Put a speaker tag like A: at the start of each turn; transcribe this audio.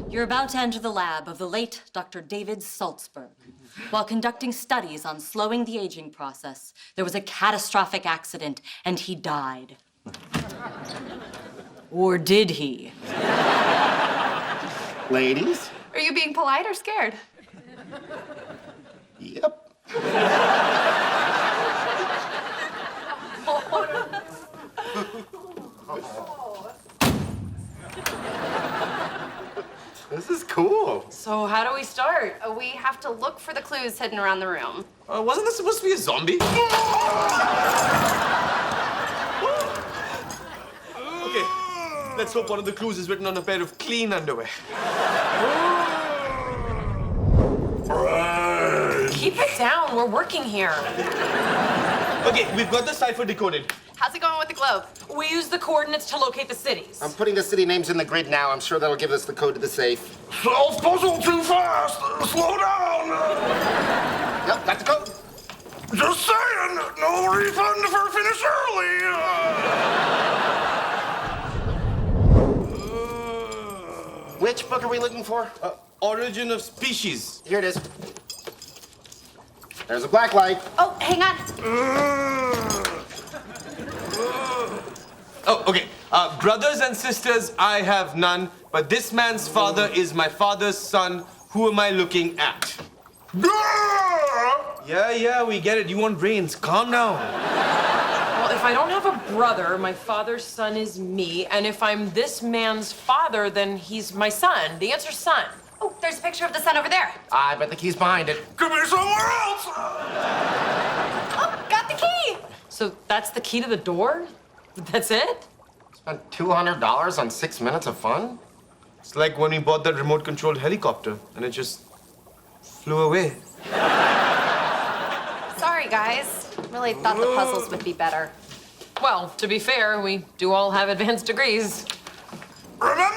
A: You're about to enter the lab of the late Dr. David Salzberg. While conducting studies on slowing the aging process, there was a catastrophic accident and he died. Or did he?
B: Ladies?
C: Are you being polite or scared?
B: Yep. This is cool.
D: So how do we start?
C: We have to look for the clues hidden around the room.
E: Wasn't this supposed to be a zombie? Okay, let's hope one of the clues is written on a pair of clean underwear.
D: Keep it down. We're working here.
E: Okay, we've got the cipher decoded.
C: How's it going with the globe?
D: We use the coordinates to locate the cities.
B: I'm putting the city names in the grid now. I'm sure that'll give us the code to the safe.
F: Solve puzzle too fast. Slow down.
B: Yep, got the code.
F: Just saying. No refund if I finish early.
B: Which book are we looking for?
E: Origin of species.
B: Here it is. There's a black light.
C: Oh, hang on.
E: Oh, okay. Brothers and sisters, I have none, but this man's father is my father's son. Who am I looking at? Yeah, we get it. You want brains. Calm down.
D: Well, if I don't have a brother, my father's son is me. And if I'm this man's father, then he's my son. The answer's son.
C: Oh, there's a picture of the sun over there.
B: I bet the key's behind it.
F: Could be somewhere else.
C: Oh, got the key.
D: So that's the key to the door? That's it?
B: Spent $200 on 6 minutes of fun?
E: It's like when we bought that remote-controlled helicopter, and it just flew away.
C: Sorry, guys. Really thought the puzzles would be better.
D: Well, to be fair, we do all have advanced degrees.
F: Remember,